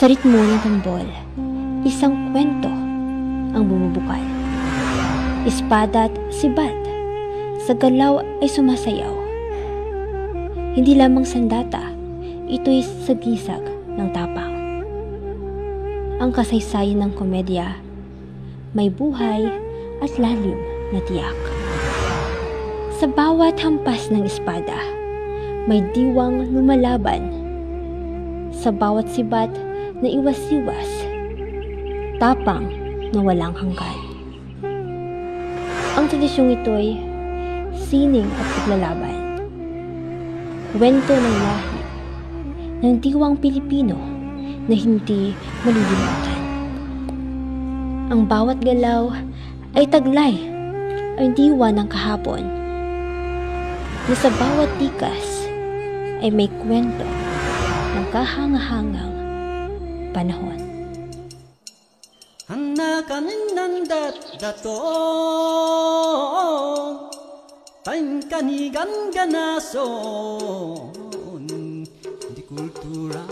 Sa ritmo ng tambol, isang kwento ang bumubukal. Espada at sibat, sa galaw ay sumasayaw. Hindi lamang sandata, ito'y sagisag ng tapang. Ang kasaysayan ng komedya, may buhay at lalim na tiyak. Sa bawat hampas ng espada, may diwang lumalaban. Sa bawat sibat na iwas-iwas, tapang na walang hanggan. Ang tradisyong ito'y sining at paglalaban. Kwento ng lahi ng diwang Pilipino na hindi malilimutan. Ang bawat galaw ay taglay ang diwa ng kahapon, na sa bawat tikas ay may kwento ng kahangahangang panahon. Ang nakaninandat dato pangkanigan ganason di kultura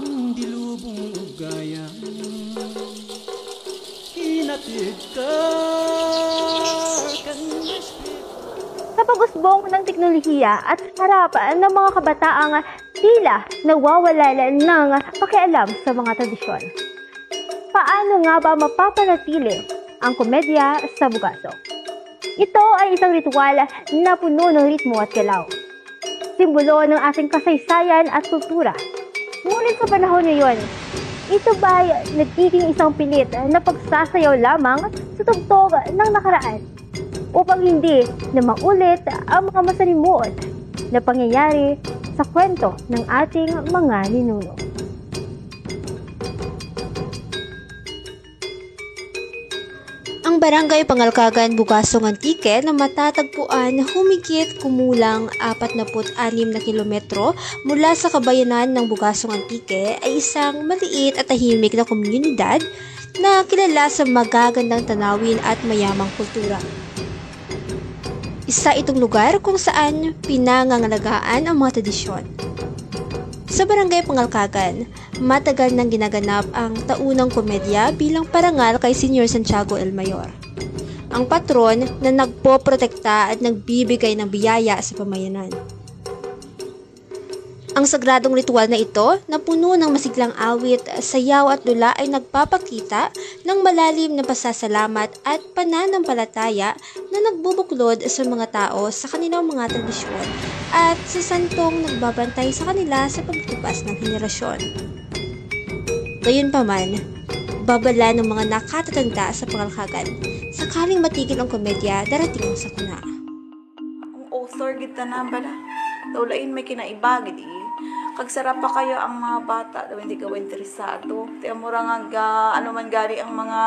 ang dilubong ugayan hinatid ka sa pag-usbong ng teknolohiya at harapan ng mga kabataang tila nawawalan ng pakialam sa mga tradisyon. Paano nga ba mapapanatili ang komedya sa Bugasong? Ito ay isang ritual na puno ng ritmo at galaw. Simbolo ng ating kasaysayan at kultura. Ngunit sa panahon ngayon, ito ba'y nagiging isang pilit na pagsasayaw lamang sa tugtog ng nakaraan upang hindi na maulit ang mga masalimuot na pangyayari sa kwento ng ating mga ninuno? Ang Barangay Pangalkagan, Bugasong Antique na matatagpuan humigit kumulang 46 na kilometro mula sa kabayanan ng Bugasong Antique ay isang maliit at tahimik na komunidad na kilala sa magagandang tanawin at mayamang kultura. Isa itong lugar kung saan pinangangalagaan ang mga tradisyon. Sa Barangay Pangalkagan, matagal nang ginaganap ang taunang komedya bilang parangal kay Senior Santiago L. Mayor, ang patron na nagpoprotekta at nagbibigay ng biyaya sa pamayanan. Ang sagradong ritual na ito, na puno ng masiglang awit, sayaw at dula ay nagpapakita ng malalim na pasasalamat at pananampalataya na nagbubuklod sa mga tao sa kanilang mga tradisyon at sa santong nagbabantay sa kanila sa pagtupas ng henerasyon. Gayunpaman, babala ng mga nakatatanda sa Pangalkagan, sakaling matigil ang komedya, darating ang sakuna. Ang author kita na bala, daulain may kinaibagid kagsarap pa kayo ang mga bata daw hindi ka interesado. Ti amura nga ano man gari ang mga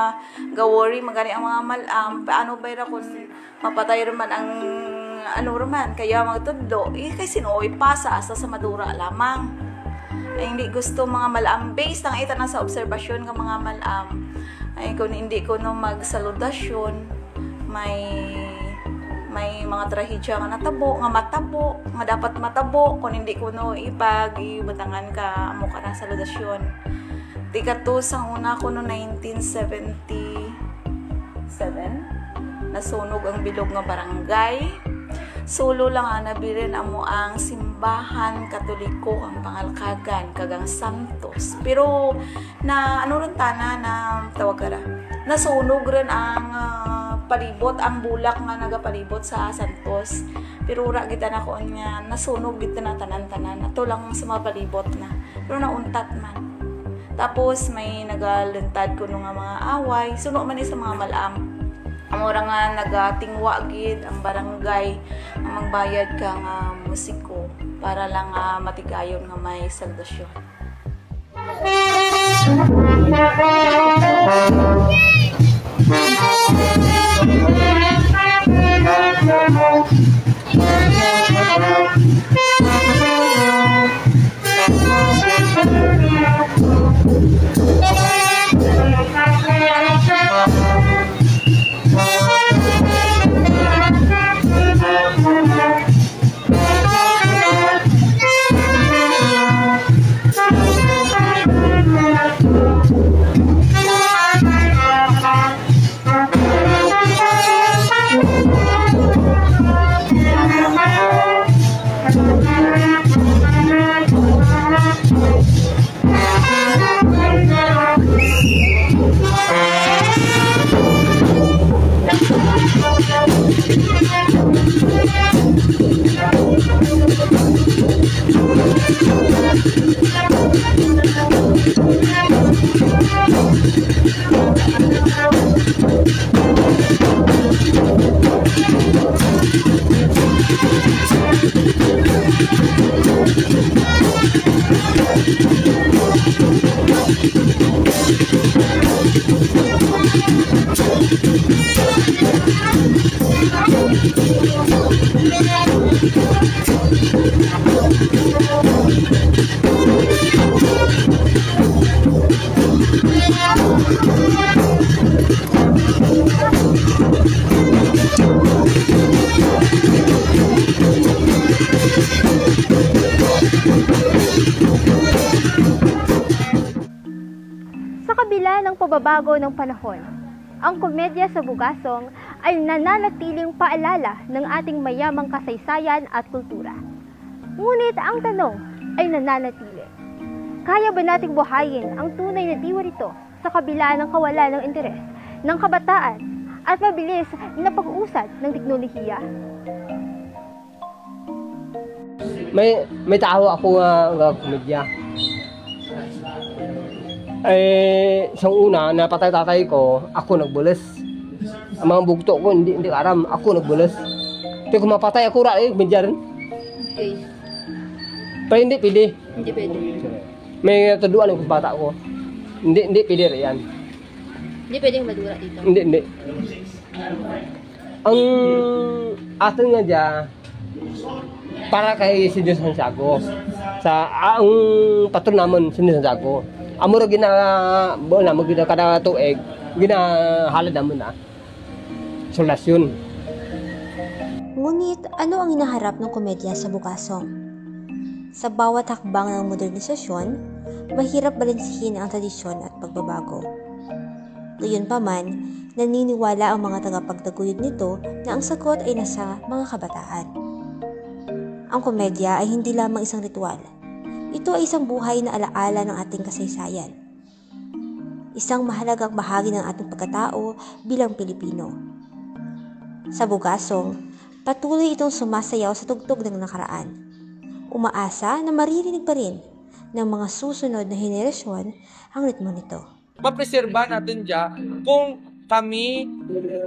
gawori, magari ang mga malam, paano ba ra kun mapatay man ang ano raman kaya mga tudlo kay sinuoy pasa asa sa madura lamang. Ay hindi gusto mga malam based ang ita na sa obserbasyon ng mga malam. Ay kung hindi ko no magsaludasyon may mga trahedya nga natabo, nga matabo, nga dapat matabo kung hindi ko no ipag-ibutangan ka amo ka ng saludasyon. Tika to sa una ko no 1977, nasunog ang bilog nga barangay. Solo lang ang nabilin amo ang simbahan katoliko ang Pangalkagan kagang Santos. Pero na ano rin tana na tawag kara, nasunog rin ang palibot, ang bulak nga nagapalibot sa Santos. Pero ura kita na ko niya, nasunog kita na tanan-tanan. Ato lang sa mga palibot na. Pero nauntat man. Tapos may nagalentad ko nung mga away. Suno man sa mga malam. Amora nga nagatingwa gid ang barangay ang magbayad ka nga musiko para lang matigayon nga may saldasyon. Sa kabila ng pagbabago ng panahon, ang komedya sa Bugasong ay nananatiling paalala ng ating mayamang kasaysayan at kultura. Ngunit ang tanong ay nananatili. Kaya ba nating buhayin ang tunay na diwa nito sa kabila ng kawalan ng interes ng kabataan at mabilis na pag-usad ng teknolohiya? May tao ako nga komedya. Isang una, napatay-tatay ko, ako nagbulas. Ang mga bugto ko, hindi aram, ako nagbulas. Pero kung mapatay ako, komedya rin. Okay. Pero hindi pwede. Hindi pwede. May tuduan ng bata ko. Hindi pwede rin yan. Hindi pwedeng madura dito. Hindi. Ang atin nga dyan, para kay si Diyos Santiago. Ang patron naman si Diyos Santiago. Amuro naman kada tuig, ginahalad naman na. Solasyon. Ngunit ano ang hinaharap ng komedya sa Bugasong? Sa bawat hakbang ng modernisasyon, mahirap balansihin ang tradisyon at pagbabago. Gayunpaman, naniniwala ang mga tagapagtaguyod nito na ang sagot ay nasa mga kabataan. Ang komedya ay hindi lamang isang ritual. Ito ay isang buhay na alaala ng ating kasaysayan. Isang mahalagang bahagi ng ating pagkatao bilang Pilipino. Sa Bugasong, patuloy itong sumasayaw sa tugtog ng nakaraan. Umaasa na maririnig pa rin ng mga susunod na henerasyon ang ritmo nito. Mapreserba natin dyan kung kami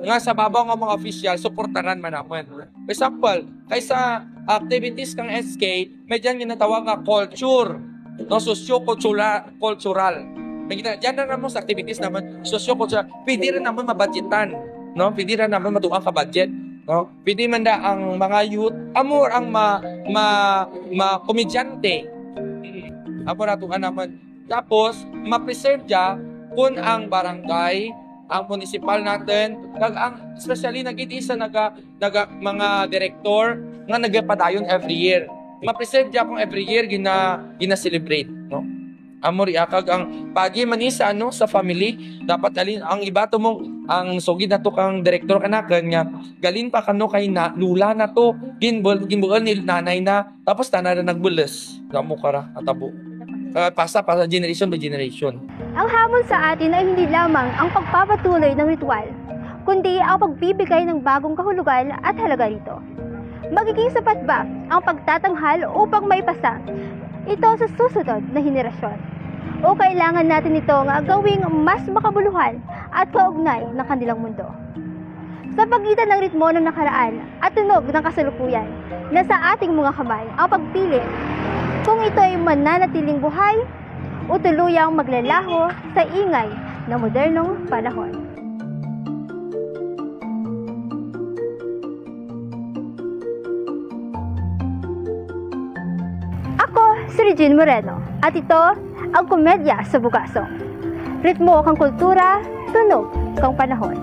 nga sa babaw ng mga official, supportaran man naman. For example, kaysa activities kang SK, may dyan ginatawag nga culture, no, socio-cultural. Diyan na naman sa activities naman, socio-cultural, pwede rin naman mabudgetan, no? Pwede rin naman matuang ka-budget, no? Pwede man da ang mga youth, amor ang komedyante. Amor natuan naman. Tapos, ma-preserve dyan kung ang barangay, ang municipal natin, especially nagitisa mga director nga nagpadayon every year. Ma-preserve dia kung every year gina-celebrate, no? Amori akag ang pagi manisa sa family, dapat alin ang iba to mo ang sugid na to kang director kanakan nga galin pa kano kay na lula na to ginbuol ni nanay na tapos tanan na nagbules damo kara atabo. Pasa generation by generation. Ang hamon sa atin ay hindi lamang ang pagpapatuloy ng ritual, kundi ang pagbibigay ng bagong kahulugan at halaga rito. Magiging sapat ba ang pagtatanghal upang maipasa ito sa susunod na henerasyon? O kailangan natin itong gawing mas makabuluhan at kaugnay ng kanilang mundo? Sa pagitan ng ritmo ng nakaraan at tunog ng kasalukuyan, nasa ating mga kamay ang pagpili kung ito ay mananatiling buhay o tuluyang maglalaho sa ingay ng modernong panahon. Ako si Regine Moreno at ito ang komedya sa Bugasong. Ritmo kang kultura, tunog kang panahon.